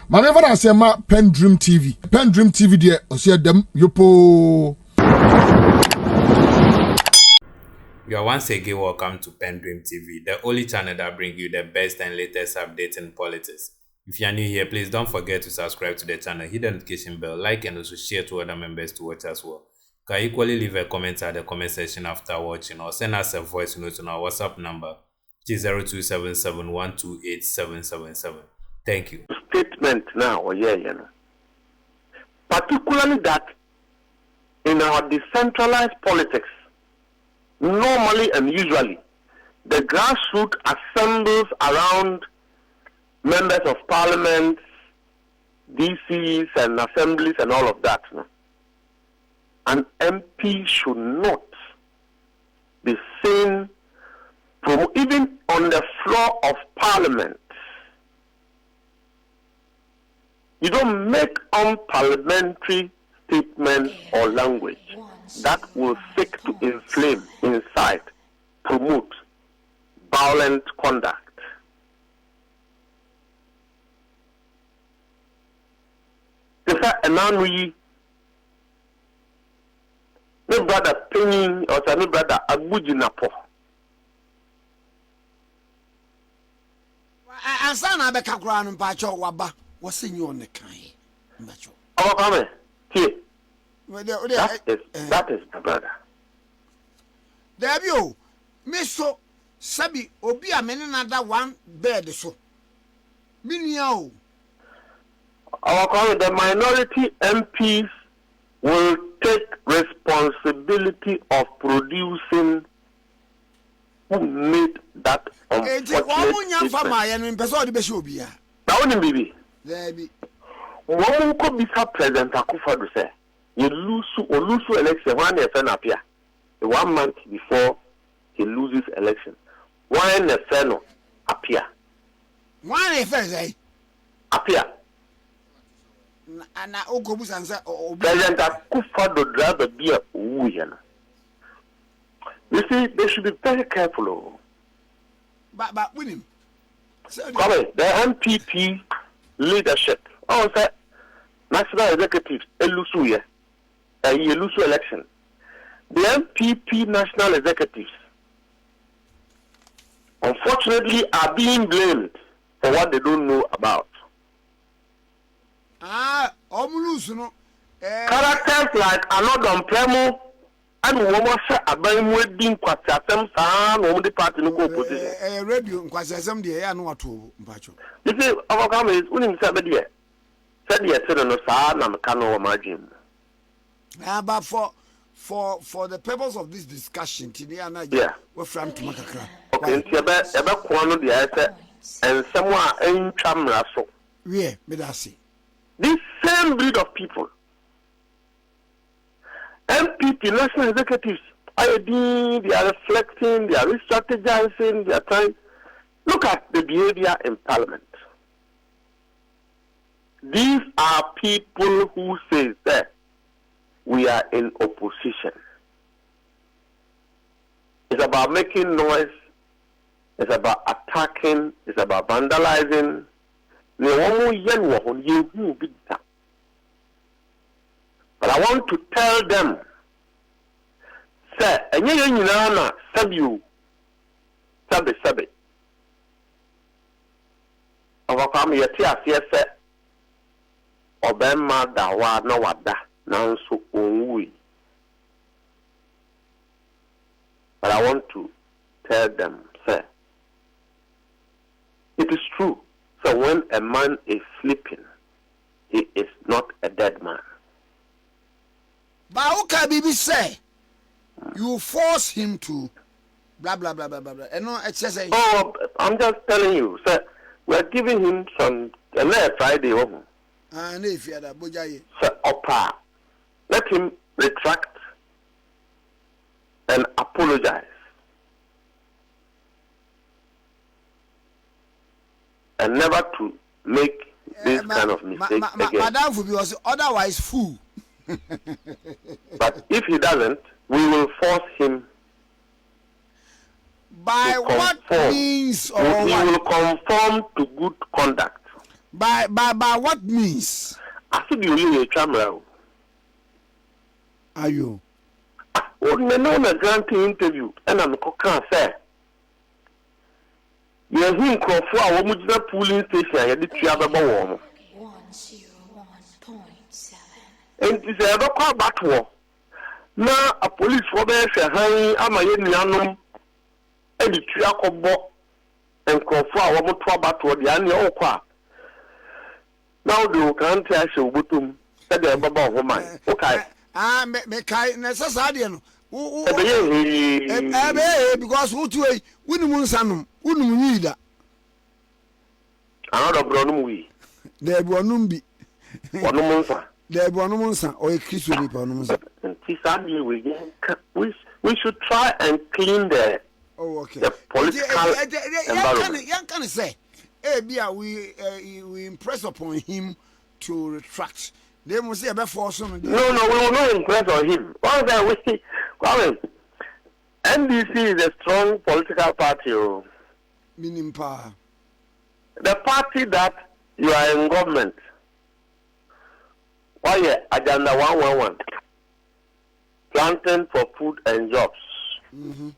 Manever I say ma PENDREAM TV. PENDREAM TV there, I see them yopo. You are once again welcome to PENDREAM TV, the only channel that brings you the best and latest updates in politics. If you are new here, please don't forget to subscribe to the channel, hit the notification bell, like and also share to other members to watch as well. You can equally leave a comment at the comment section after watching or send us a voice note on our WhatsApp number, which is 0277128777. Thank you. Statement now, particularly that in our decentralized politics, normally and usually, the grassroots assembles around members of parliament, DCs and assemblies and all of that. No? An MP should not be seen from even on the floor of parliament. You don't make unparliamentary statements or language that will seek to inflame, incite, promote violent conduct. If a man we no brother Penny or no brother Abujinapo. And son, I beg a ground and patch or wabba. What's in you on the kind? Oh, come here. That is my brother. There you, Miss So Sabi, Obi, a man another one bed so. Minio. Our comment, the minority MPs will take responsibility of producing who made that unfortunate statement. Now, baby. There be. One could be President Akufo-Addo say, you lose election when they fan appear. 1 month before he loses election. When the fan appear. One if I Appear. And I Okobus answer President Akufo-Addo rather be a Uyana. You see, they should be very careful. But with him. The NPP leadership. Oh, sir, national executives, Elusu election. The NPP national executives, unfortunately, are being blamed for what they don't know about. Omulusu Characters like Anor Dompreh and woman say abam wedding kwasiasem saa no the party no go opposition. Radio kwasiasem de ya no ato mpacho. You see, our government is unim say be there. Said no saa na meka no imagine. But for the purpose of this discussion today we're from to makakra. Okay, ebe kwa no de say ensem a entwa mra so. We me da see. This same breed of people, NPP national executives, they are reflecting, they are re-strategizing, they are trying. Look at the behavior in parliament. These are people who say that we are in opposition. It's about making noise, it's about attacking, it's about vandalizing. But I want to tell them, sir, sabi. Our family, yes, Obama dawa na wada nanso onwi. But I want to tell them, sir, it is true. So when a man is sleeping, he is not a dead man. But how can Bibi say you force him to blah blah blah blah blah blah? And no, it's just oh, I'm just telling you, sir. We're giving him some Friday over. And if you had a bojaye, sir, Opa, let him retract and apologize. And never to make this kind of mistake again. Madam will be otherwise fool. But if he doesn't, we will force him. By what means or he will conform to good conduct. By what means? I see you a camera. Are you? What me know na granting interview and I'm can say. You are him crop for our mujina polling station. You did three other bomb. 101.7. And it's a local battle. Now a police for the hanging Amayanum and the three acrobo and crop for our motor battle. The annual qua. Now the can't tell you what to say about woman. Okay. Me kai necessary no. Because who to a winimun sanum, wunum yida. Another brown we. There be onum bi. Onumunsa. There be onumunsa or a Christian people onumunsa. We should try and clean the okay. The political environment. Young can say, we impress upon him to retract. They must say about force on. No, we will not impress on him. Once we NDC is a strong political party. Meaning power. The party that you are in government. Why agenda 111? Planting for food and jobs. Mm-hmm.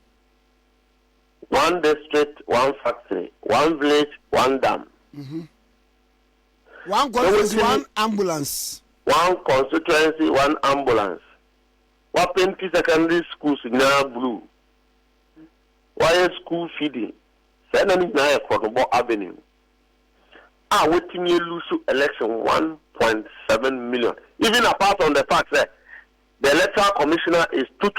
One district, one factory, one village, one dam. Mm-hmm. One constituency, one ambulance. One constituency, one ambulance. What 20 secondary schools in blue? Why school feeding? Send any now for the avenue. Waiting you lose election 1.7 million. Even apart from the fact that the electoral commissioner is 2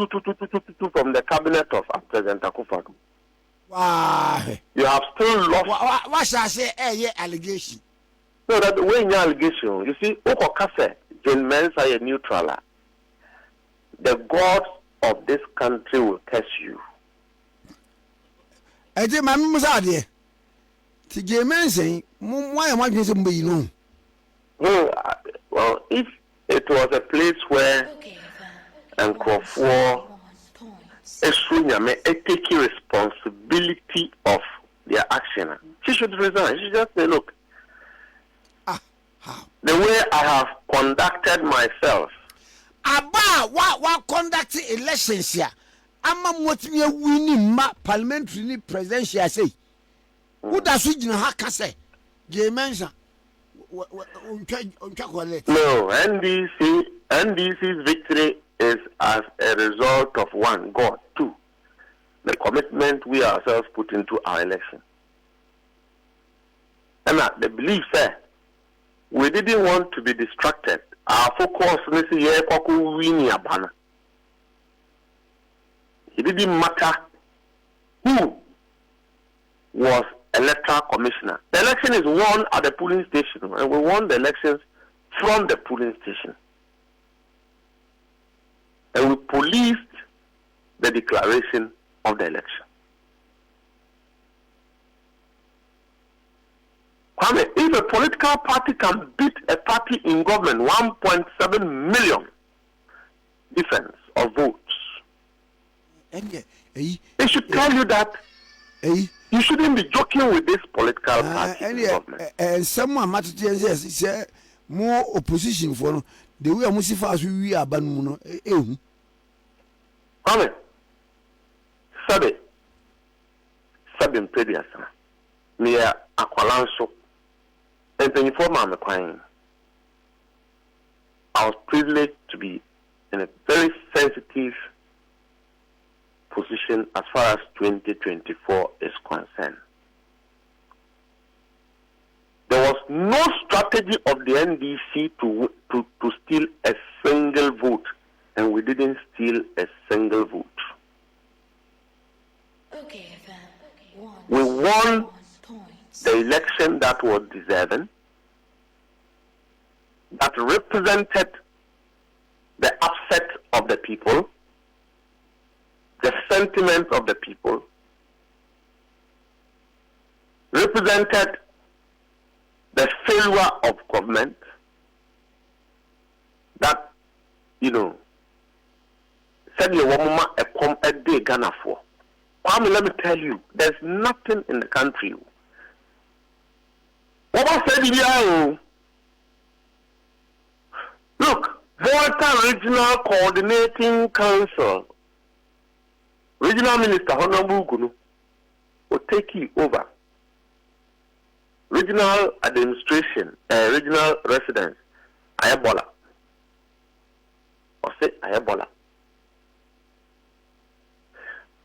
from the cabinet of President Akufo-Addo. Wow. You have still lost. What shall I say? Allegation. No, that the way in your allegation, you see, Okokase, Jane Mensa, a neutral. The gods of this country will curse you. I think my mother said, to Jane Mensa, why am I going to be known? Well, if it was a place where and for taking responsibility of their action, she should resign. She should just say, look, the way I have conducted myself. What conducting elections here? I'm what me winning parliamentary presidential say. Who does it in her say? Jay mention. No, NDC's victory is as a result of one, God, two, the commitment we ourselves put into our election. And the belief, sir, we didn't want to be distracted. Our focus is it didn't matter who was electoral commissioner. The election is won at the polling station, and we won the elections from the polling station. And we policed the declaration of the election. If a political party can beat a party in government 1.7 million difference of votes, they should tell you that you shouldn't be joking with this political party in government. And someone matter yes, more opposition for the way I fast we are ban. Sabe mpedi me akwalanso empenifo ma me kwan. I was privileged to be in a very sensitive position as far as 2024 is concerned. There was no strategy of the NDC to steal a single vote, and we didn't steal a single vote. We won the election that was deserving, that represented the upset of the people, the sentiment of the people, represented the failure of government, that, said your woman a day Ghana for. Let me tell you, there's nothing in the country What said you? Look, Volta Regional Coordinating Council, Regional Minister Honorable Gunu will take you over. Regional administration, regional residence, Ayabola. Or say Ayabola.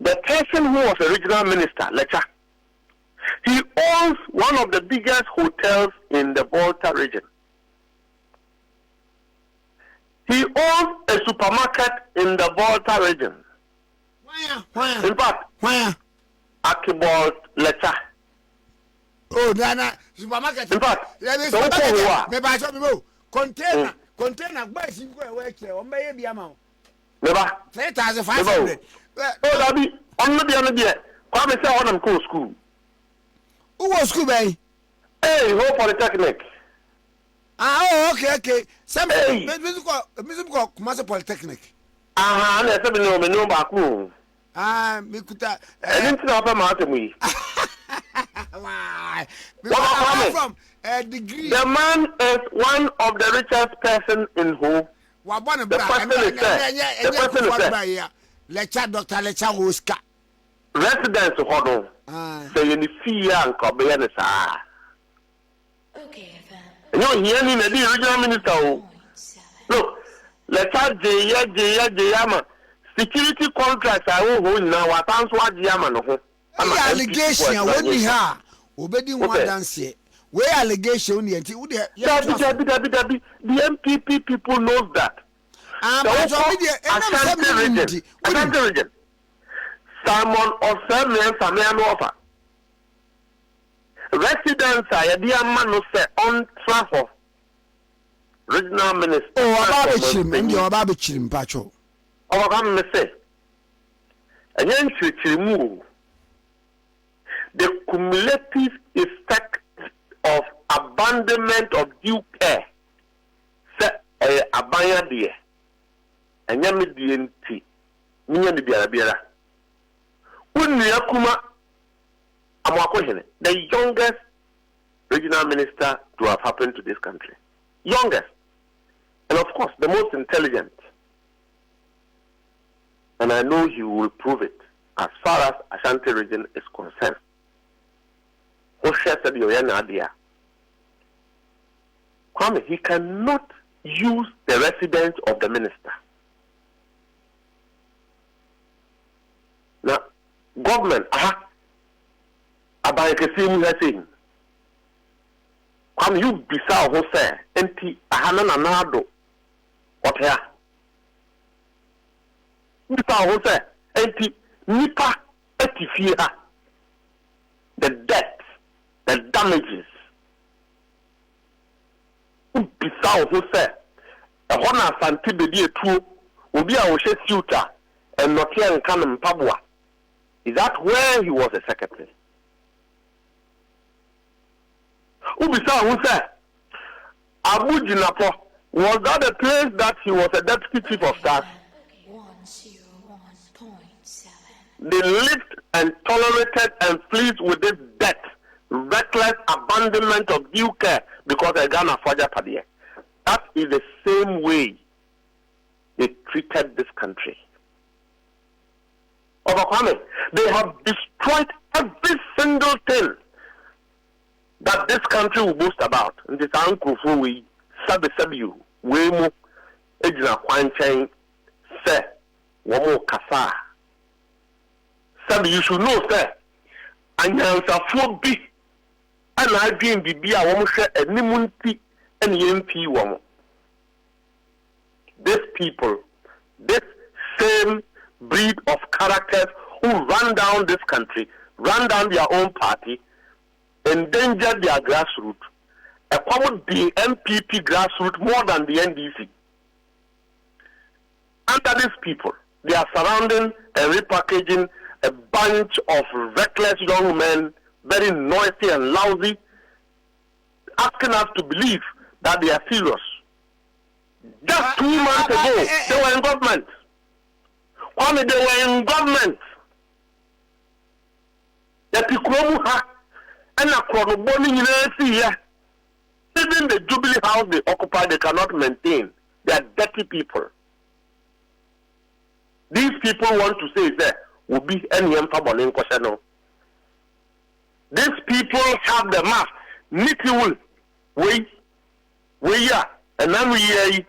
The person who was a regional minister, Lecha, he owns one of the biggest hotels in the Volta region. He owns a supermarket in the Volta region. Where? In fact, Where? Akibol Lecha. Oh, Nana, supermarket. In fact, container, boys, you go work here. On may be amount. Never. 3,500. Oh, Dabi, on the other day, come and say on them go school. Who was school, bay? Hey, Hope Polytechnic. Ah, okay. Some musical commercial polytechnic. Ah, and I said, no, back room. Ah, Mikuta. I didn't know about me. Why? From a degree. The man is one of the richest person in who. The person is there. Lecture Dr. Lecture Woska. Residence of Hodon. Say in the fear and Cobayanis. Okay, you know, here in the regional minister. Look, Lecture Jayama. Security contracts I will now. What answer Jayama? Allegation, what we have. Obedi one dance here. Where allegation only until the NPP people knows that. Ashanti region. Simon or Samuel offer. Residents are dear man say on travel. Regional minister. Oh, about him, Pacho. Oh, I'm say. And then she move. The cumulative effect of abandonment of due care, set a abaya dear, and yammy DNT, Mian Biara. Unyakuma Amakohene, the youngest regional minister to have happened to this country. Youngest. And of course, the most intelligent. And I know he will prove it as far as Ashanti region is concerned. Kwame, he cannot use the residence of the minister. Now, government, Abayekesimu has saying, Kwame, you bisa who say, enti ahana nanado, what here? Bisa who say, enti nipa etifia, the debt. The damages. Bisa who said, a honor santibedi a true will be our tutor and not here in Canon Pabua. Is that where he was a secretary? Ubisa who said, Abu Jinapo, was that the place that he was a deputy chief of staff? 101.7. They lived and tolerated and pleased with this debt. Reckless abandonment of due care because I Ghana Faja Padie. That is the same way they treated this country. Overcoming, they have destroyed every single thing that this country will boast about. And this uncle for we sabi we mo ejina kwanchen se womo kasa. Sabi you should know sir. Anyansa fo bi and I dream Bibia Womsha and Nimunti and MP Womo. These people, this same breed of characters who run down this country, run down their own party, endanger their grassroots, accommodate the NPP grassroots more than the NDC. Under these people, they are surrounding and repackaging a bunch of reckless young men, very noisy and lousy, asking us to believe that they are serious. Just 2 months ago, they were in government. Kwame, they were in government. The Tikromu ha, and a Kroboni University here, Even the Jubilee House they occupy, they cannot maintain. They are dirty people. These people want to say that will be any emphasis question. These people have the math. Nitiwul, we ya, and then we ye.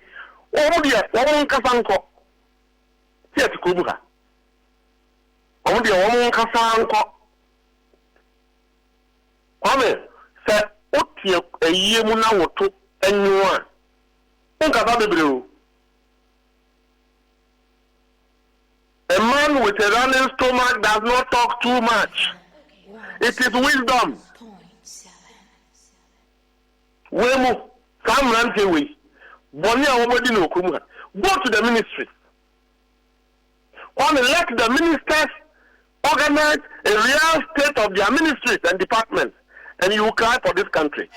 Oh dear, one kasanko. Here to Kubuka. Oh dear, one kasanko. Kwame say, "Otie a year muna woto anyone." Unkasa bebreu. A man with a running stomach does not talk too much. It is wisdom. Wemu, come run away. Bonia wobodi no kumuha. Go to the ministry. Let the ministers organize a real state of their ministries and departments, and you will cry for this country.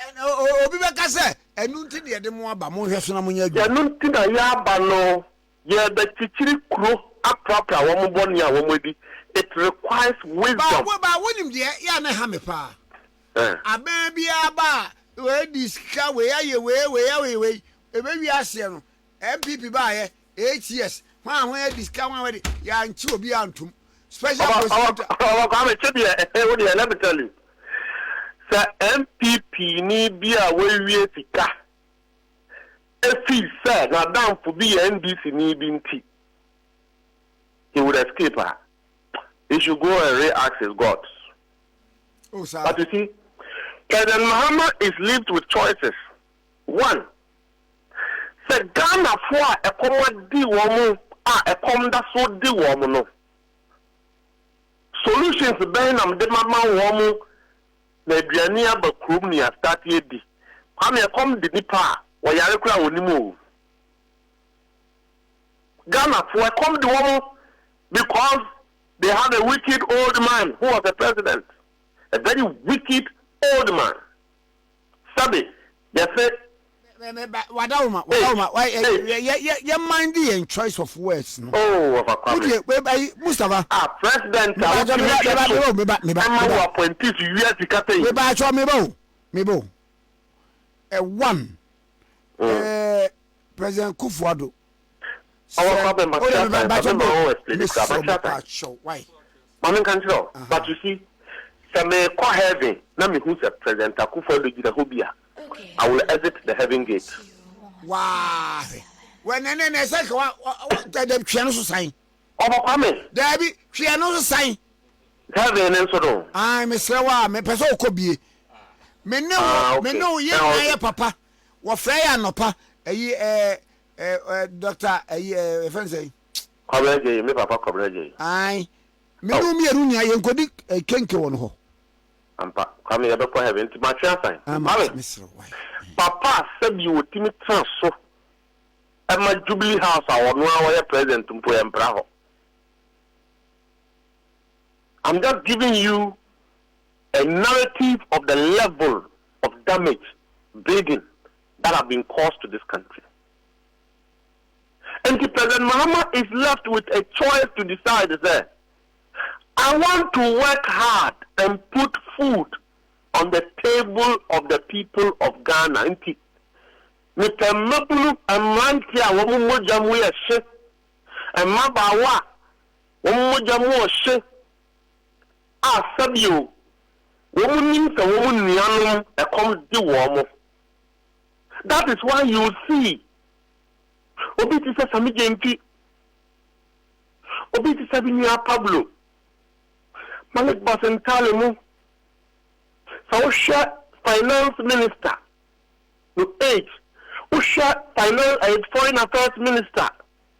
Obibeka say, enunti de de mo aba mo hwe so na mo nya adwa. Enunti na ya aba no, ye be chichiri kuro aprapra wo mo boni a wo mo di. It requires wisdom. Ba wonim de ya na ha me pa. Aban bia ba we diska we aye we e be wi ase no. NPP ba ye 8 years. Hwan hwan diska hwan we ya nchi obi antum. Special prosecutor. Let me tell you. Sir, NPP ni bia we wie sika. Efi sir na down for be NDC ni binti. He would escape her. He should go and re-ask his gods. Oh, sir. But you see, President Muhammad is lived with choices. One, say Ghana for a common di woman, a common that so di woman no. Solutions ben am de mama woman na aduania ba krom ni start ye di. Kwame come the nipa wo yare kura wonimu. Ghana for a come the woman because they had a wicked old man who was a president. A very wicked old man. Sabi, they said, Wadauma, why you mind the choice of words? Oh, Mustafa. President, I'm appointed to US to Cathay. Mebo. One. President Kufuado. Our problem, why? But you see, some call heaven. Now me who's a president, Kufuado, I will exit the heaven gate. Wow. When I say, the piano sign. Oh, Kwame. There be piano sign. Heaven and so on. I'm a Sawa, me peso could me no, yeah, papa. What fair no pa, Doctor, Fancy. Coverage, me papa coverage. Aye. Me no me runia, you could a kenko on ho. Come here before heaven to my chance. Papa said you would timid transfer. At my Jubilee House, I will know present to put em bravo. I'm just giving you a narrative of the level of damage, bleeding that have been caused to this country. And President Muhammad is left with a choice to decide there. I want to work hard and put food on the table of the people of Ghana. Mr. Mapulu and Mantia, Wamujamu, and Mabawa, Wamujamu, ah, Sabio, woman means a woman, Yanum, a common warm. That is why you see Obiti Sami JMP, Obiti Sabinia Pablo, Malik Basen Talemu, Sausha Finance Minister, no age, Usha Finance Foreign Affairs Minister,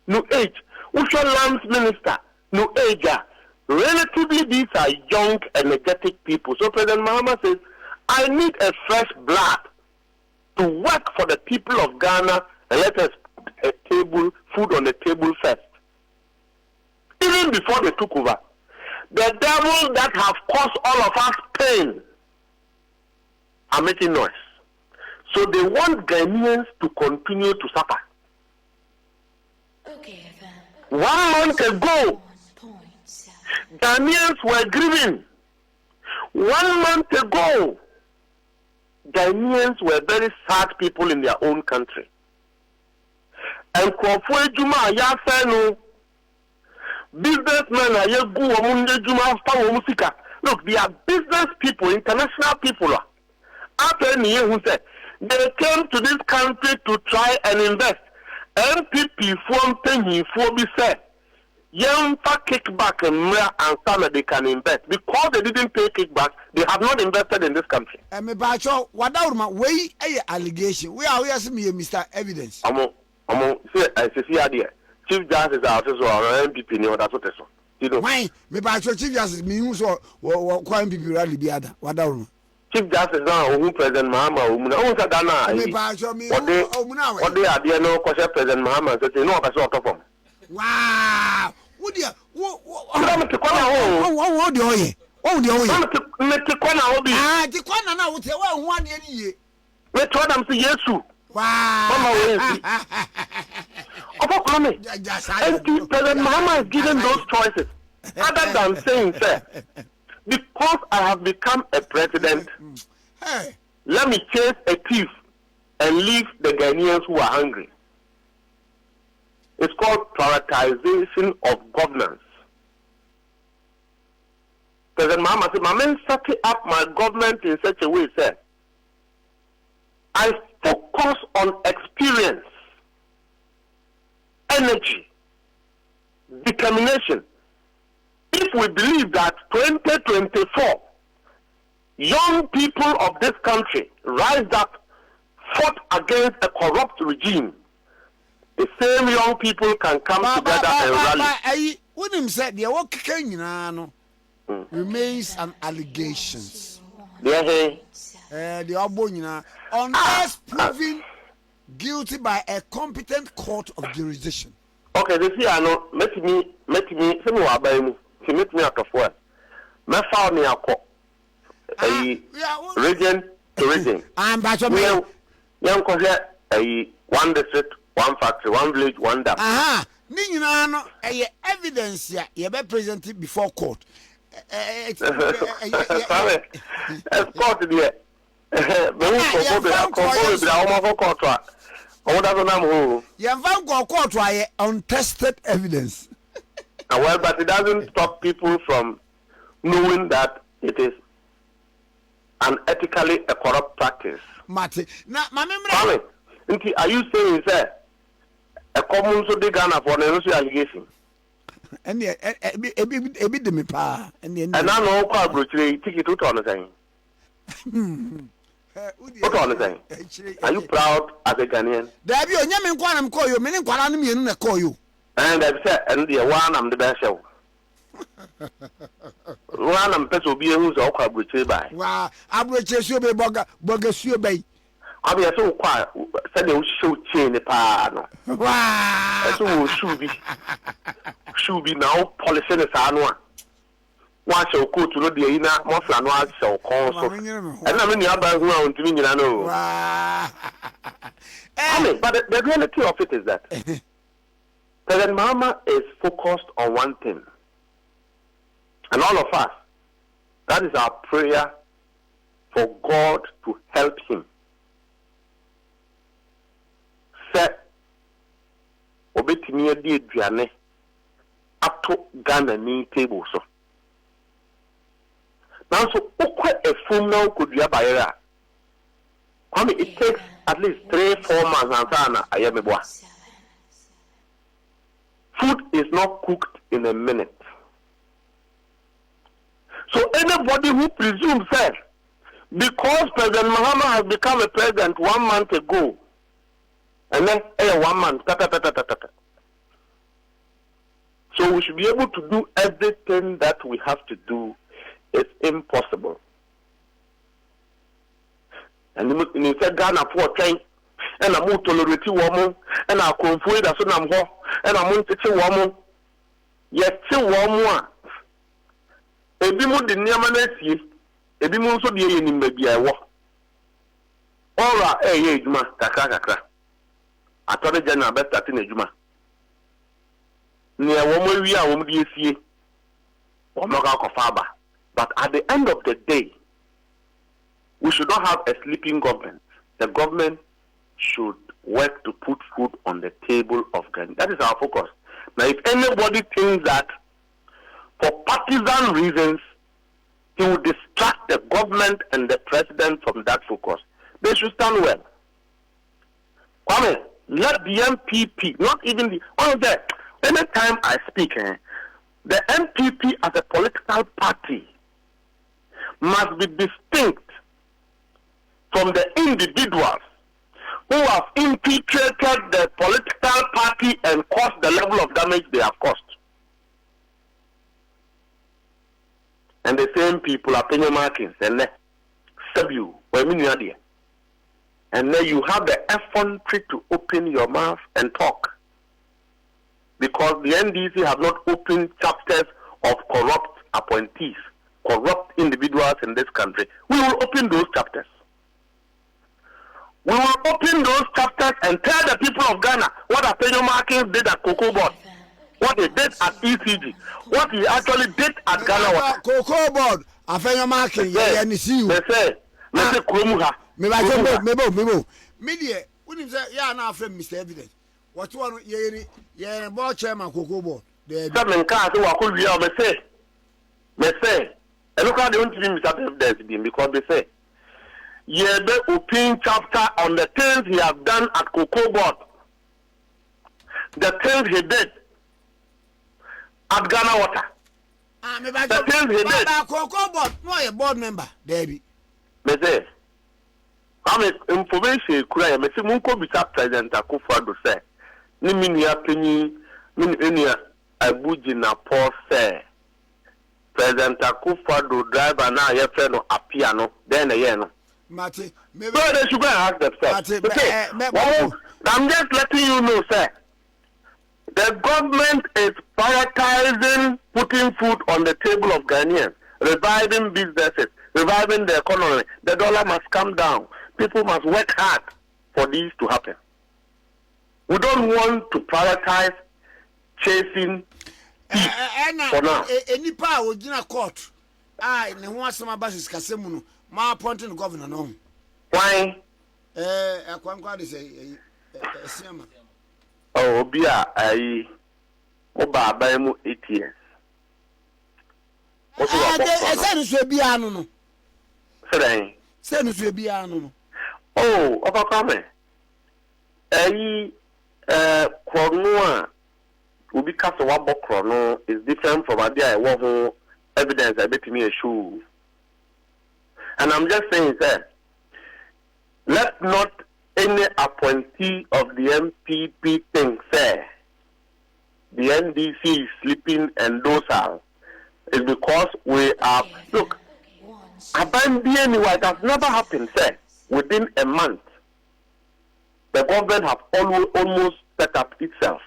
no age, Usha Lands Minister, no age. Relatively, these are young, energetic people. So President Muhammad says, I need a fresh blood to work for the people of Ghana and let us put a table, food on the table first. Even before they took over, the devil that have caused all of us pain are making noise. So they want Ghanaians to continue to suffer. Okay, 1 month ago, Ghanaians were grieving. 1 month ago, Ghanaians were very sad people in their own country. And Kwafwe Juma Yafeno, businessmen are Yagu Omunde Juma Musika. Look, they are business people, international people. After Nye who said they came to this country to try and invest. NPP form penny for be said. Young kickback and some they can invest. Because they didn't pay kickback, they have not invested in this country. And me bacho, what way allegation? We are me Mr. Evidence. Say I see idea. Chief Justice officer or NPP no that's what so. You know. Why? Me bacho Chief Justice me who so NPP rally be other. What Chief Justice now who President Mahama who said that me bacho me what they are there no question President Mahama say no person on top of. Wow. What the I'm to corner oh the oye. Oh the oye. I'm to corner obi. Ah, the corner now we say one year. We told them say yesu. Wow. Mama we see. President Mahama is giving those choices. Other than saying, sir, because I have become a president, Hey. let me chase a thief and leave the Ghanaians who are hungry. It's called prioritization of governance. President Mahama said, "My set up my government in such a way, sir. I focus on experience, energy, determination. If we believe that 2024, young people of this country rise up, fought against a corrupt regime, the same young people can come together and rally." When him said the work remains an allegations. The Obonina, unless proven guilty by a competent court of jurisdiction. Okay, this year I know. Let me. Some who are by me. To meet me at the phone. Me found me a court. Region to region. I'm back to me. Young a one district, one factory, one village, one dam. Aha. Nino, evidence ya be presented before court. It's court there. Untested evidence. Well, but it doesn't stop people from knowing that it is unethically a corrupt practice. Mate, now, my memory. Are you saying, sir, a common so big Ghana for an allegation? And a bit de me pa. And I know quite brutally ticket to on the thing. What on the thing? Are you proud as a Ghanaian? There be a Yaman Quanam call you, many Quanam in the call you. And I've said, and the one I'm the best show. One I'm peso be who's all quite brutally by. Wow, I will chase you by Bogus Bay. I'll be so quiet, said they will show chain the pan. Wow, so should be now polishing the Sanua. One shall go to the Ina, Mofla, one shall call so. And I mean, the other one to me, I know. But the reality of it is that President Mahama is focused on one thing. And all of us, that is our prayer for God to help him. Set obetimi adi aduane ato Ghana ni table so. Now so okwa efum na okodua bayera. Kwame, it takes at least 3-4 months and sana ayemeboa. Food is not cooked in a minute. So anybody who presumes that because President Mahama has become a president 1 month ago, and then 1 month, so we should be able to do everything that we have to do. It's impossible. And you said Ghana for train, and I'm more tolerate woman, and I'll confide as soon as I'm home, and I'm going to teach woman. Yes, 2 more. Ebi mu de nneɛma na asie ebi mu nso de yɛ nim baabi a ɛwɔ ɔra ɛyɛ adwuma kakra atɔre gya na bɛstate na adwuma nea wɔn awie a wɔn de asie wɔn ka akɔfa aba but at the end of the day we should not have a sleeping government. The government should work to put food on the table of Ghana. That is our focus. Now, if anybody thinks that for partisan reasons he will distract the government and the president from that focus, they should stand well. Kwame, let the NPP, not even the, anytime I speak, the NPP as a political party must be distinct from the individuals who have infiltrated the political party and caused the level of damage they have caused. And the same people are paying markings and Sabu, and then you have the effrontery to open your mouth and talk. Because the NDC have not opened chapters of corrupt appointees, corrupt individuals in this country. We will open those chapters. We will open those chapters and tell the people of Ghana what Apenyo Markins did at Cocoa Board, what he did at ECG, what he actually did at Ghana Water. Cocoa Board, Apenyo Markins, They say, Kromuha. Media, when you say, yeah, now from Mr. Evidence. What one, yeah, board chairman Cocoa Board. Some cars who are called real, they say, and look how they want to be Mr. Evidence because they say, yeah, the open chapter on the things he has done at Cocoa Board, the things he did at Ghana Water, the things he did. Cocoa Board, no, a board member, Debbie. They say, I'm information cry. Me say munko bisa President Akufo-Addo say, ni minia penyi, ni abuji na Paul say, President Akufo-Addo driver na ye friend no appear no, then ye no. Mate, maybe they should go and ask themselves. Okay, I'm just letting you know, sir. The government is prioritizing putting food on the table of Ghanaians, reviving businesses, reviving the economy. The dollar must come down. People must work hard for this to happen. We don't want to prioritize chasing for now. Any power in a court. I want some basis Casemuno. My appointing governor, no. Why? I can't quite say, oh, be a Oba 8 years. I said, be ano. Send to be ano. Oh, overcome. Chrono will be cast a wabble chrono is different from a day I want evidence I bet me a shoe. And I'm just saying, sir, let not any appointee of the NPP think, sir, the NDC is sleeping and docile. It's because we are, look, abandoning it has never happened, sir. Within a month, the government have almost set up itself.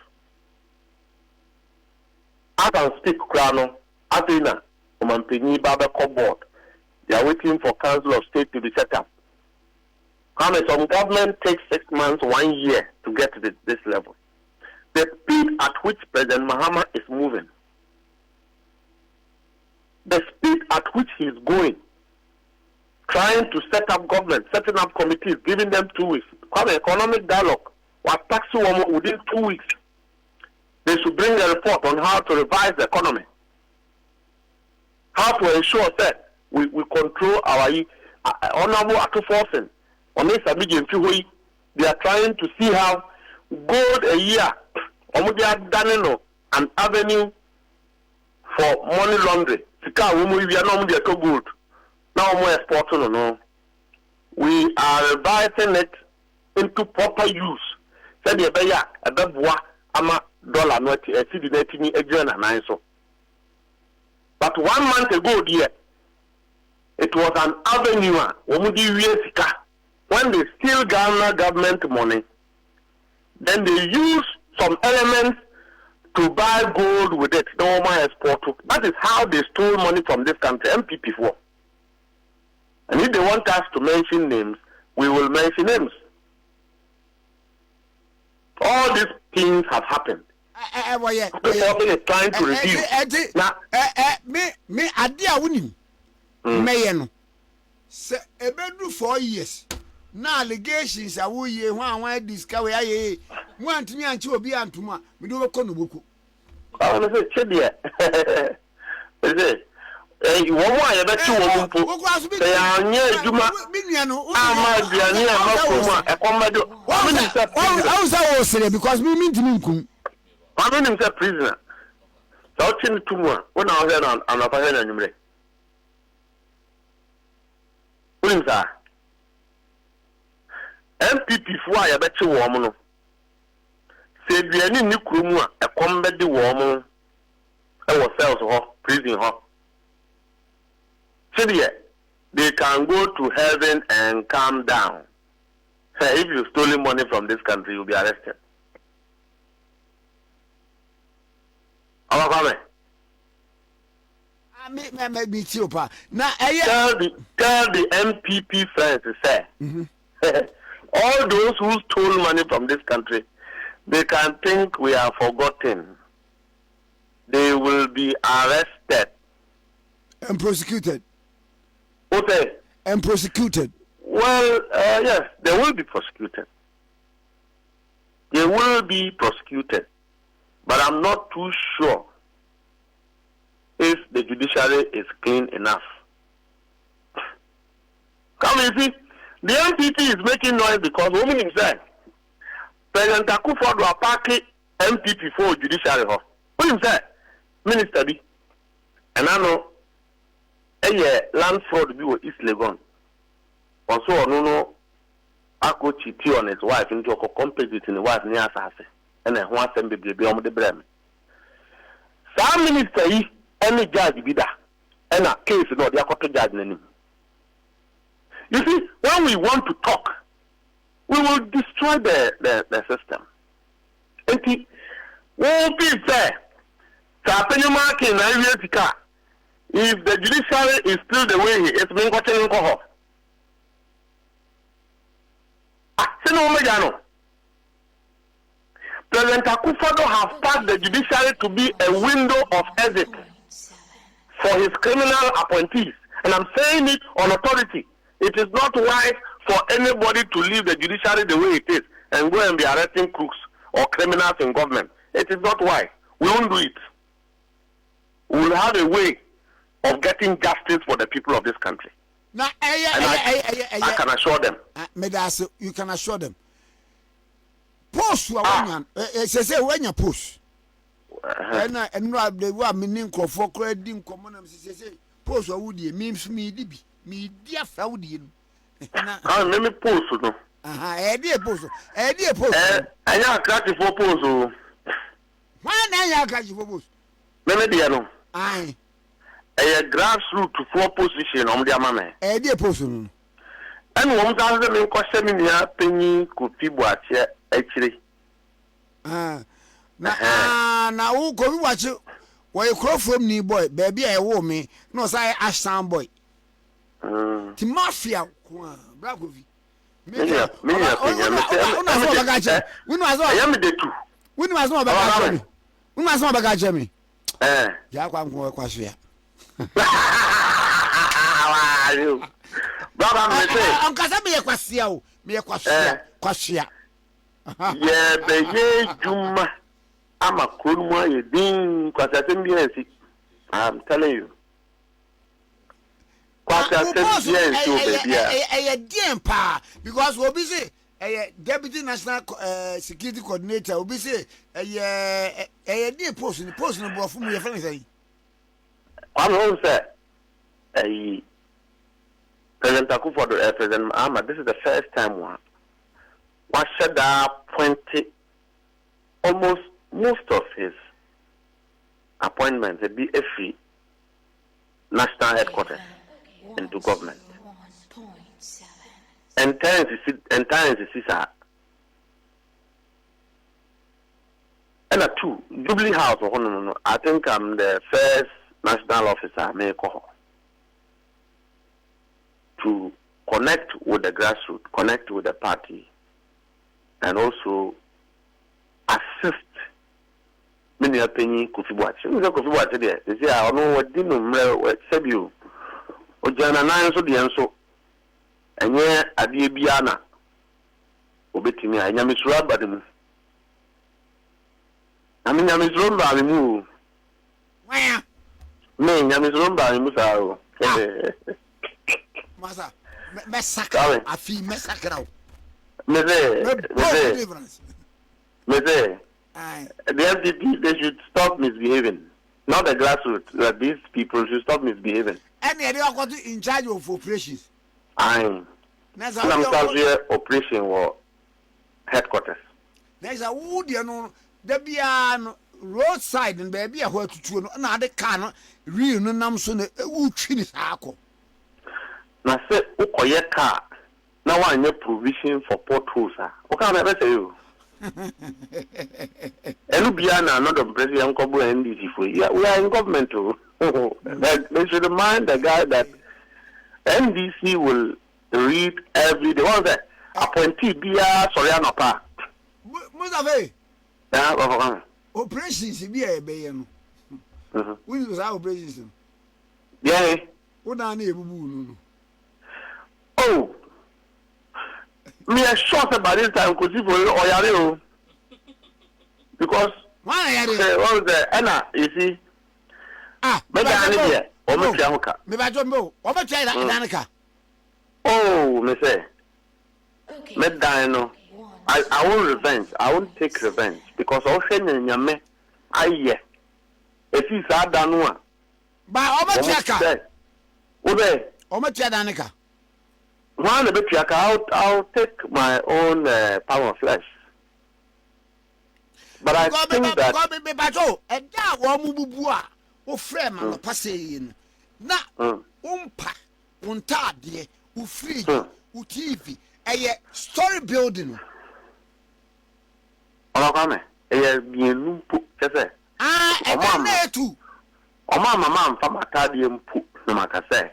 I can speak, Krano, Athena, Omampini, Baba Board. They are waiting for Council of State to be set up. Some government takes 6 months, 1 year to get to this level. The speed at which President Mahama is moving, the speed at which he is going, trying to set up government, setting up committees, giving them 2 weeks. Economic dialogue was taxing them within 2 weeks. They should bring a report on how to revise the economy, how to ensure that we control our honorable Akufo-Addo. On this, they are trying to see how gold a year, they are done an avenue for money laundering. We are not too good. Now more exporting no. We are revising it into proper use. Said the beya a beboa ama dollar not a city netting a so. But 1 month ago, dear, it was an avenue when they steal Ghana government money, then they use some elements to buy gold with it. No more export. That is how they stole money from this country, NPP for. And if they want us to mention names, we will mention names. All these things have happened. The government is trying to reduce. Me, idea winning. Mayeno. se ebedu 4 years na allegations awuye ho awon discover aye mu antimi anche obi antuma me do ko no boku I want to say chedie you want ya betu wo mpo say anya aduma ama aduane amakoma ekomedo I say o sere because me ntimi nkun I don't even say prisoner so chin tumu when I was on afa na nyumre Ulimsa NPP fo ya betu wo mo no se aduane ni kuromu a ekombede wo mo e wo cells ho prison ho they can go to heaven and calm down. Say, if you stole money from this country, you'll be arrested. Tell the NPP friends to say, all those who stole money from this country, they can think we are forgotten. They will be arrested and prosecuted. Okay. And prosecuted. Well, yes, they will be prosecuted. They will be prosecuted. But I'm not too sure if the judiciary is clean enough. Come you see, the NPP is making noise because women himself, President Akufo-Addo are parking NPP for judiciary. What himself, Minister B, and I know. Land fraud be with East Legon. Also, no, I could cheat on his wife into a competition in the wife near Assassin, and then one send baby on the brem. Some minister, any judge be that, and a case not the court judge name. You see, when we want to talk, we will destroy the system. And it won't be fair. If the judiciary is still the way it's been watching alcohol. President Akufo-Addo has passed the judiciary to be a window of exit for his criminal appointees. And I'm saying it on authority. It is not wise for anybody to leave the judiciary the way it is and go and be arresting crooks or criminals in government. It is not wise. We won't do it. We will have a way of getting justice for the people of this country. Now, I can assure them. You can assure them. Post say when you post. And the one meaning for credit common say post would you means me dear Saudi. Let me post no. Idea post. I am catching for post. Why now you catch for post? Let me no. Aye. A grassroots to 4 position on the amame. Idea person. And one thousand in question here, penny could be watch actually. Now, who go watch it? Why you call from me, boy? Baby, I wore me. No, say Ashtown boy. The mafia, bravo. We know Jimmy. I'm telling you. Because we'll be say Deputy National Security Coordinator will be say a dear post in the post number from your friend. I'm also President Akufo-Addo, President Ahmad. This is the first time one should appointed almost most of his appointments at BFE national headquarters into government. Entirely, sir. And two, Jubilee House. No. I think I'm the first national officer to connect with the grassroots, connect with the party, and also assist many opinion Kofi there. They say I don't know what Dino Sebio or Jana Nine so the answer. enye adie bia na obetimi a nyamesuro abade mu ami nyamesuro mba mu waya me nyamesuro mba mu sa o masa mesaka afi mesaka meze the NPP, they should stop misbehaving. Not the grassroots, that these people should stop misbehaving. And they are going to in charge of operations. I'm operation or headquarters. There's a wood, you know, there be a roadside and baby a where to two another car, real no namson, a wood tree is alcohol. Now, say, Okoye car. Now I need provision for potholes. What can I ever say you? Elubiana, not the president, NDC. We are in government too. They should remind the guy that NDC will read every day. What was that? Appointee Bia Soriano Pa. Mustafa. Yeah, operations be a bayan. We was our operations. Yeah. What are you? Oh. Me a short about this time because if we because why what was the Anna you see maybe I need oh me say me die no I won't revenge. I won't take revenge because all shame in me aye if you say danua ba omachiaka ube omachiadaneka one a bit I'll take my own power of flesh. But I think that and that one bubua o frame and passing na umpa untadie u fridge u TV a story building. Olakame bien pu kese and too. O mama fama tadie mpu no makase.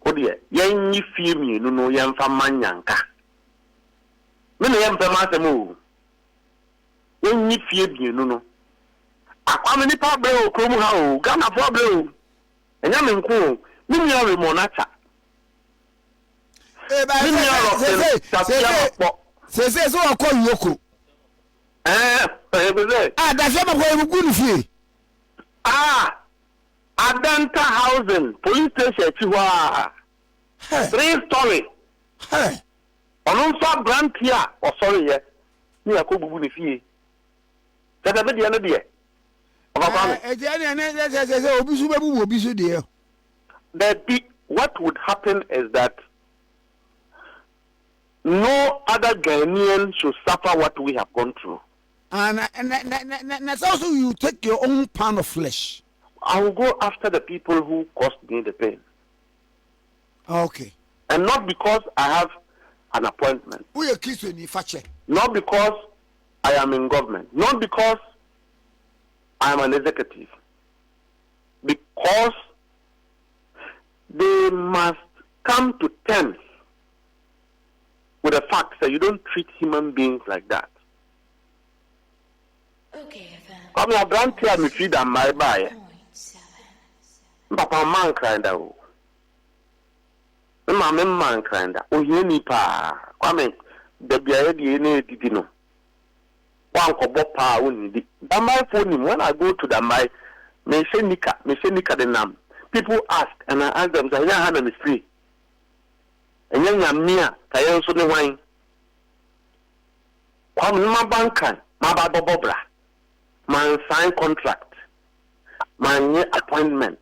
Odie yen yi fie mienu no yen fa manyanka me ne yen fa ma asemu yen yi fie mienu no akwame ni pa bre o krom ha o Ghana fo bre o enya me nko mi mi ore mo na cha se so akọ yoko be da se ma ko gunu fie Adanta housing police station chiwa 3-story onunfa brand here or sorry ye ni akobubu ni fie tata be de na de obisu bebu obisu de what would happen is that no other Ghanaian should suffer what we have gone through and also you take your own pound of flesh. I will go after the people who caused me the pain. Okay. And not because I have an appointment. Not because I am in government. Not because I am an executive. Because they must come to terms with the fact that you don't treat human beings like that. Okay, I'm a brand here, me feed and my buy. Papa man crying out. Mamma man crying out. Oh, you need pa. Kwame, the beer did no. One kobo pa only. Damai phone when I go to Damai, me say nika the name. People ask and I ask them, "Saya hana me free." And young mia, kaya so the wine. Kwame ma bankan, ma ba bobra. Man sign contract. Man nye appointment.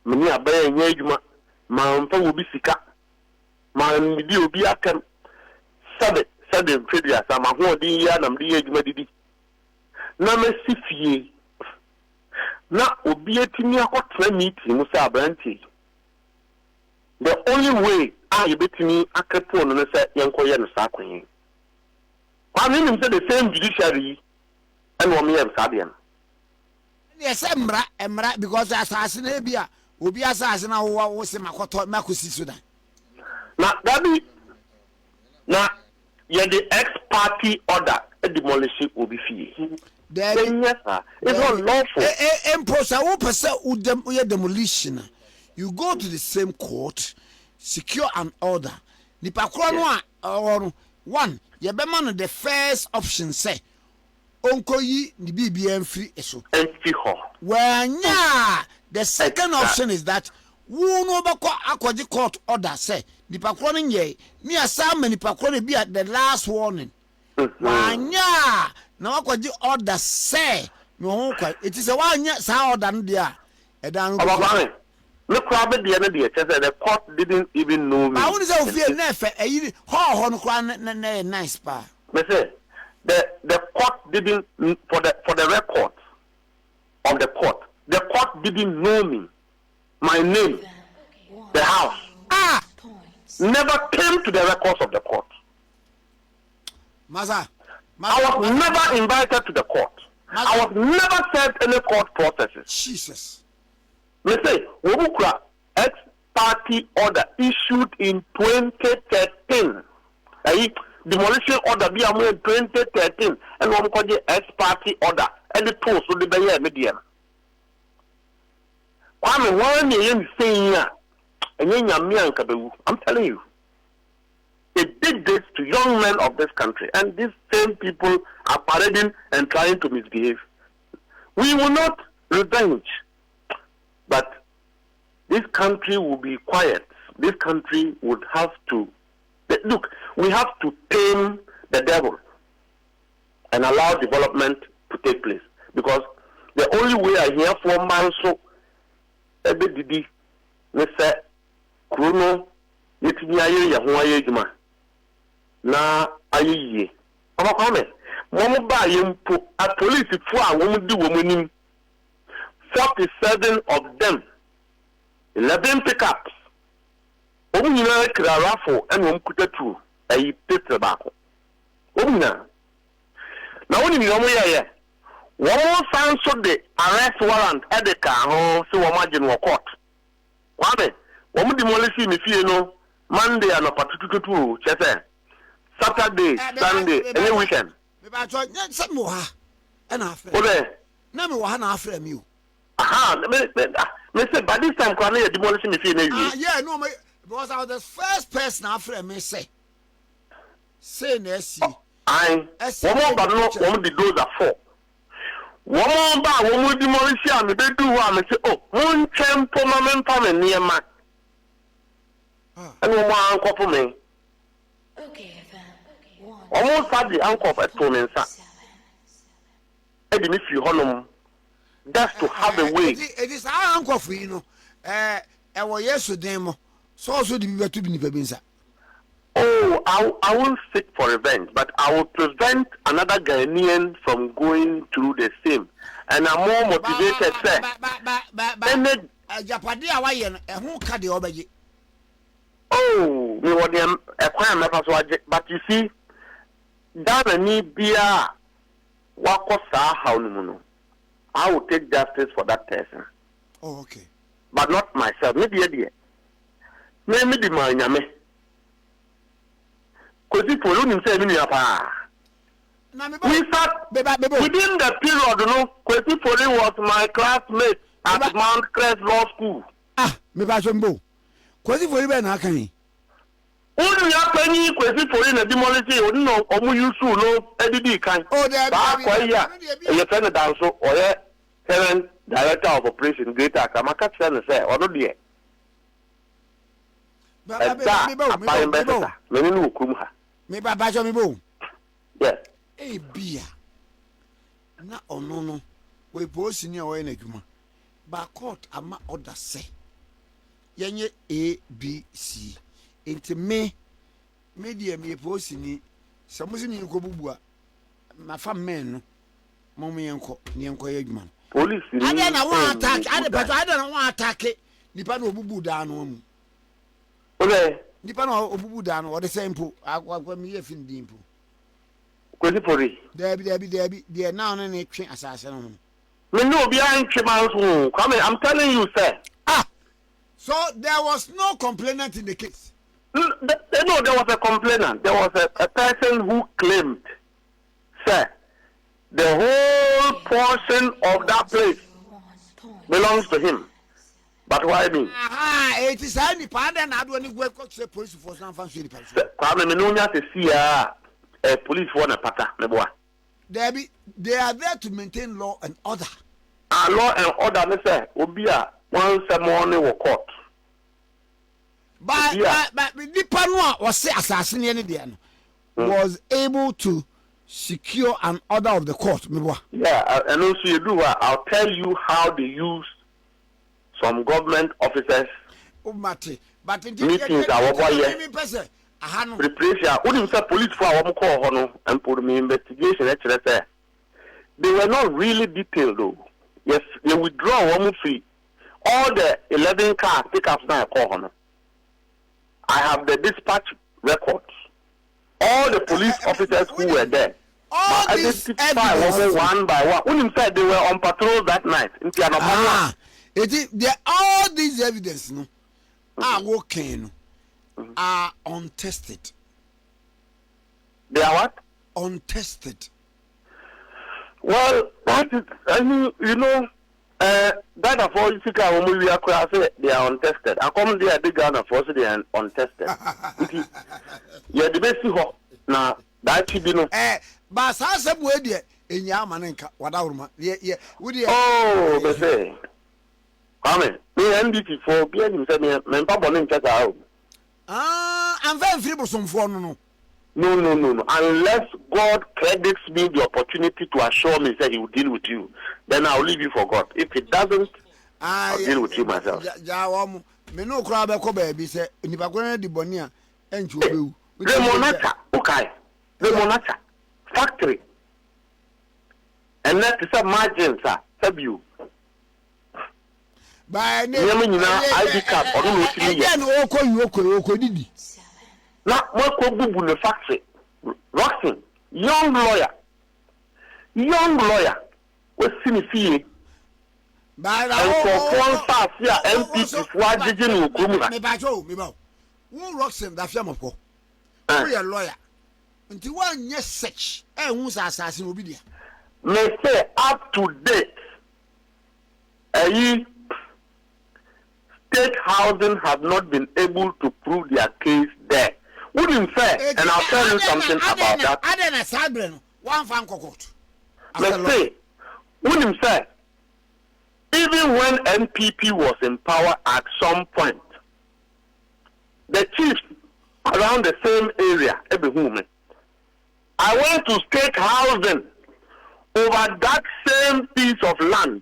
Many are by a man will be sick. Man, you be a camp. Sudden previous, I'm a whole year and I'm the age medidi. Name Sifi. Now, would be a teeny hot meeting, Musa Branty. The only way I bet me a capone and a set young Koyan Saquin. I mean, the same judiciary and 1 million Sabian. Yes, Emra, because assassinabia. Obi assassin na wo se makoto makosi sudan na dabi na ye the ex party order demolish obi fie there it's not lawful emposa wo pese udem ye demolition you go to the same court secure an order. Nipa kro no or one ye be man the first option say onko yi ni bibia free eso. Wanya the second option is that wo no be akwaji court order say nipa kro no nye ni asa ma nipa kro no be at the last warning. Wanya na akwaji order say no ho kwa it is a wanya sa order no dia e dan no. Look, the court didn't even know me. I want to say, nice pa. The court didn't, for the record of the court, the court didn't know me. My name, the house, never came to the records of the court. Maza. I was never invited to the court. I was never served any court processes. Jesus. Me say, Wobukra ex-party order issued in 2013. Demolition order be in 2013. And one called the ex-party order. And the tools will be here medium. Kwame, one year saying, I'm telling you, it did this to young men of this country. And these same people are parading and trying to misbehave. We will not revenge. But this country will be quiet. This country would have to look. We have to tame the devil and allow development to take place. Because the only way I hear from Manso, Ebedidi, Mr. Kruno, Yetinya Yahuaye Juma, na Aye. Our comment. One by him, a police for woman do woman. 47 of them, 11 pickups. Omina Krarafo and Wumkutu, a pit tobacco. Omina. Now, when you know, one more found so the arrest warrant at the car, so imagine what court. Kwame, one demolition if you know, Monday and a particular Saturday, Sunday, any weekend. Some more, and after. Never one after you. Me say, by this time, can I demolish me? Yeah, no, because I was the first person after me say Nessie. One more, but no one the doors are four. One more, but one more demolish me. They do one. Me say, oh, one tempo, my man, near man. And one more uncle for me. Okay, then. Almost had the uncle at home and son. I didn't feel home. That's to have a way. It is our uncle for you know. I was yes demo. So also the people to be Nipabinsa. Oh, I won't seek for revenge, but I will prevent another Ghanaian from going through the same. And I'm more motivated, sir. Japadia Wayan, a whole caddy over you. Oh, me what them a crime, but you see, that need be a wakosa how no. I will take justice for that person. Oh, okay. But not myself. Maybe dear. Maybe the man yame. Because if you don't say me apa. We sat within the period, you know. Kwesi Fori was my classmate at Mount Crest Law School. Ah, me ba jombo. Kwesi Fori be na kan yi. Unu ya penyi Kwesi Fori na demolish o no omu yusu no edidi kan. Oh, there ba kwa ya. You friend dan so oye current director of operation Greater Kamaka tell say odo de. Me ba jombo. Yes. Eh bia. Na ono we post ni o na dwuma. Ba court ama order say. Yenye A B C. Enti media me post ni samusi ni ko bubua. Ma fam men no. Mom yenko ni yenko ye dwuma. Police ni. Ade na one attack, ade na one attack. Nipa na obubu da no mu. Ole. Nipa na obubu da no, o de sempo. Akwa me ye fin dimpo. Kwesi Fori. Debi. They now no na twe asase no. Me no be an chimanso. Come, I'm telling you, sir. So there was no complainant in the case. No, there was a complainant. There was a person who claimed, sir, the whole portion of that place belongs to him. But why me? Aha, it is any part and I don't work the police for some fancy person. Kwame Menunya to see a police for a pata, the boy. They are there to maintain law and order. Law and order, me say, Obia, once a morning or court. But the panua was assassinated was able to secure an order of the court. Yeah, and also you do. I'll tell you how they use some government officers. But meetings are over. Replace ya. Wouldn't say police for our call hono and put me investigation. Actually, they were not really detailed though. Yes, they withdraw one free. All the 11 cars pick up now call hono. I have the dispatch records. All the police officers who were there. All these evidence. One by one. Wouldn't say they were on patrol that night. All these evidence no are working. Are untested. They are what? Untested. Well, that is, I mean, you know, that of all you say they are untested. I come there, big gun of course they are untested. Yeah, the best now that you know. But some way there in Yamanenka, whatever. Yeah. Oh, they say. Amen. Me NPP for being himself, me papa born in Chester. I'm very free some for no. No. Unless God credits me the opportunity to assure me that He will deal with you, then I'll leave you for God. If it doesn't, I'll deal with you myself. Me no crab a baby say, Nipagona di Bonia, and you. Remonata, okay. Remonata, factory. And that is a margin, sir. Have you? By ID card or no Didi. Now, what could Google the factory? Roxon, young lawyer, was seen by for one fast here, NPP for digging Ukuma. Who Roxon, the film of who a lawyer until 1 year search and who's assassin will be there. May say up to date, state housing have not been able to prove their case there. Wouldn't say, and I'll tell you something about that. I didn't a Sabrin, one fan court. Let's say, wouldn't say, even when NPP was in power at some point, the chiefs around the same area, every woman, I went to state housing over that same piece of land,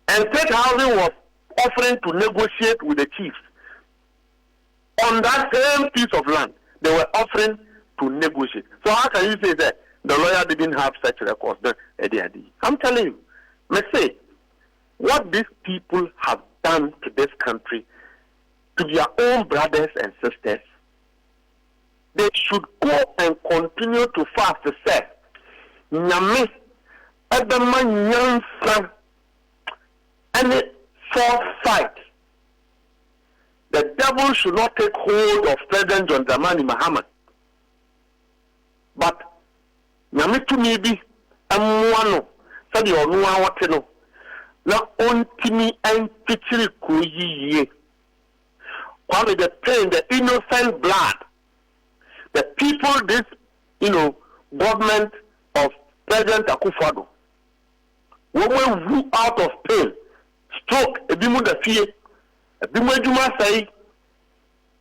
and state housing was offering to negotiate with the chiefs. On that same piece of land, they were offering to negotiate. So how can you say that the lawyer didn't have such records? I'm telling you, let's say, what these people have done to this country, to their own brothers and sisters, they should go and continue to fast to say, Nyame, Edema Nyansa, and foresight. The devil should not take hold of President John Dramani Mahama. But Nyame to me be Amuano, said you know what to know. Now on Timmy and Pitchiri Kuyi. Kwame the pain, the innocent blood. The people, this, government of President Akufo-Addo, when we out of pain, stroke, ebimu the fear, ebimu ejuma say,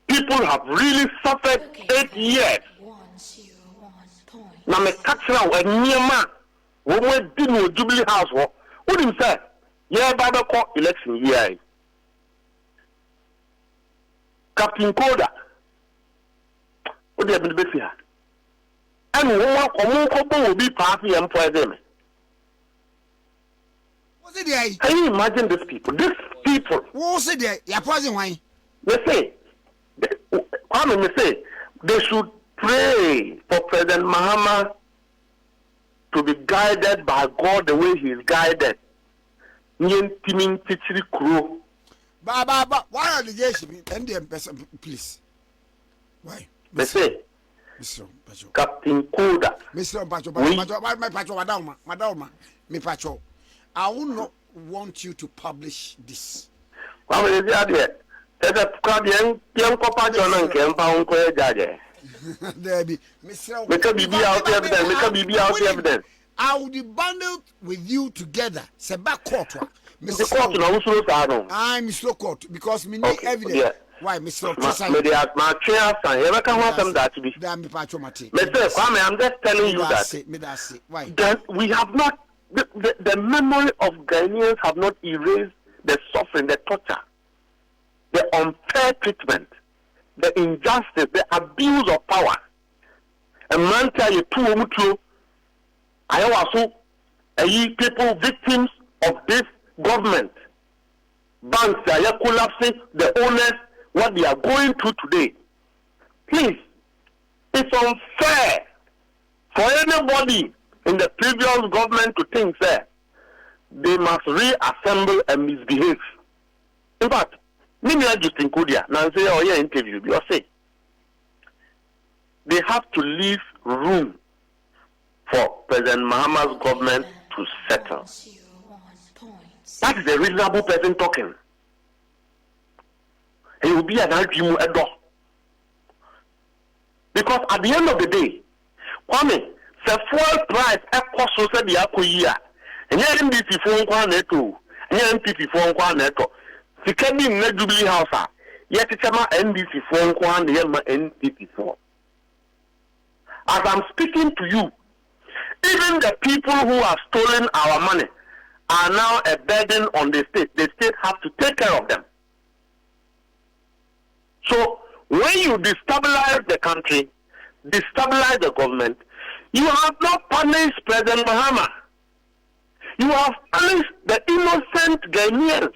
people have really suffered 8 years. 101. Now me catch now a near when we did no Jubilee House, what him say? Yeah, by the court election year. Captain Koda, what do you have here? And one will be party and president. Can you imagine these people? These people. Who said that? You're pausing why? They say, they should pray for President Mahama to be guided by God the way he is guided. Baba, why are the JCB? Please. Why? They say, Mr. Pacho. Captain Koda. Mr. Pacho, my Pacho, Madama, me Pacho. I won't know want you to publish this? Kwame dey there. Tete kwame yen kopa jono nke mpa nko ejaje. There be Mr. Make bibi out evidence, make bibi out evidence. I will be bundled with you together. Se back court. The court na usuro sa no. I'm Mr. Court because me need evidence. Yeah. Why Mr. Me dey at my chair san. You can want them that to be. Damn me pacho mate. Mr. Kwame, I'm just telling you that. Me that's it. Why? That we have not the memory of Ghanaians have not erased the suffering, the torture, the unfair treatment, the injustice, the abuse of power. A man tell you two I also people victims of this government. Banks are collapsing, the owners, what they are going through today. Please, it's unfair for anybody in the previous government to think that they must reassemble and misbehave. In fact, many are just in Kodia, now say, oh yeah, interview, you say, they have to leave room for President Mahama's government to settle. That is a reasonable person talking. He will be an argument at door. Because at the end of the day, Kwame, the fuel price cost so said the year. And NPP phone kwa neto, and NPP phone kwa neto. The Kenny in the Jubilee House, yet it's a NPP phone kwa and the NPP phone. As I'm speaking to you, even the people who have stolen our money are now a burden on the state. The state has to take care of them. So when you destabilize the country, destabilize the government, you have not punished President Mahama. You have punished the innocent Ghanaians,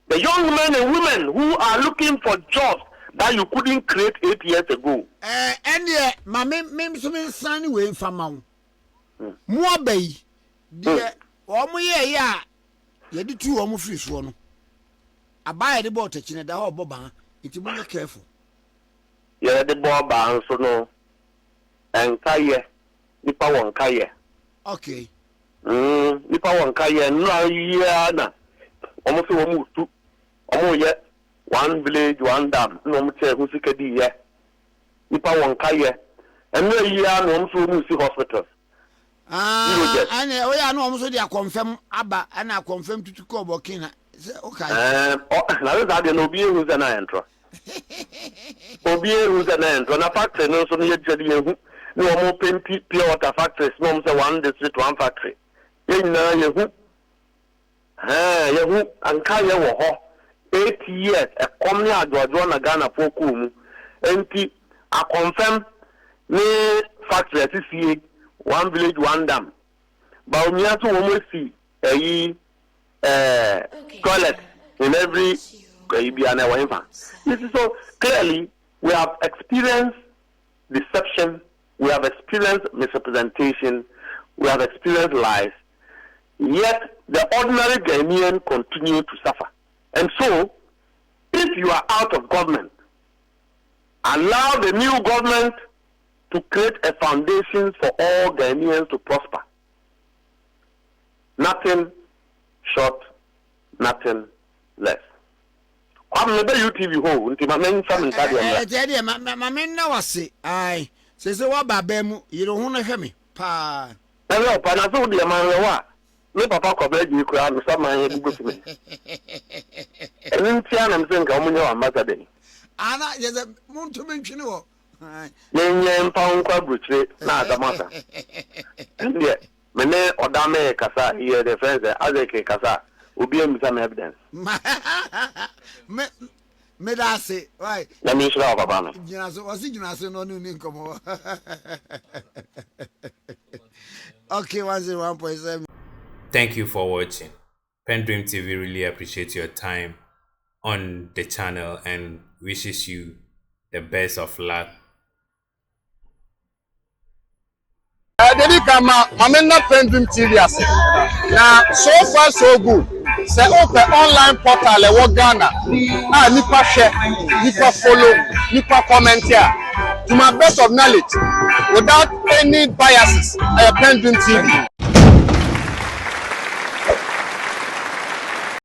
the young men and women who are looking for jobs that you couldn't create 8 years ago. And yeah, my mem so sunny way from Mount Moabay. Dear, ya, you did 2 almost fish one. I buy the boat in the whole boba. It's more careful. Yeah, the boba, so no. And Kaya, Nipa one Kaya. Okay. Nipa one Kaya, no, yeah, almost two. Oh, yeah. One village, one dam. No, who's a yeah. Nipa one Kaya. And no, yeah, no, so hospitals. And we are almost there confirm Abba and I confirm to call Burkina. Okay. Now that there no be who's an intro. Obi who's an intro. Na factory no so no yet no more pure water factories. No say one district, one factory. Yehu. Yehu anka ye wo ho 8 years e kom ni adwoadwo na Ghana poku mu. Enti I confirm ni factory CCA. One village, one dam. But we have to almost see toilet in every Caribbean. This is so clearly we have experienced deception, we have experienced misrepresentation, we have experienced lies. Yet the ordinary Ghanaian continue to suffer. And so, if you are out of government, allow the new government to create a foundation for all Ghanaians to prosper. Nothing short, nothing less. I'm never UTV ho until my men some in my men now say, I says, what babemu, you don't want to hear me. Pa. Hello, Panazo, the man, no papa covered you crowd, some man good to me. And then I'm saying, I'm on your ambassador. Anna, there's a moon to mention. Yen pound quadruple, not a matter. And yet, Mene or Dame Casa, here the friends, Azeke Casa, will be some evidence. Me da say, right? Let me show Obama. Was it no new income? Okay, 101.7. Thank you for watching. PENDREAM TV really appreciates your time on the channel and wishes you the best of luck. Dedi kama mamena PENDREAM TV ase. Na so far so good. Say open online portal e wo Ghana. Ah nipa share, nipa follow, nipa comment here. To my best of knowledge, without any biases, PENDREAM TV.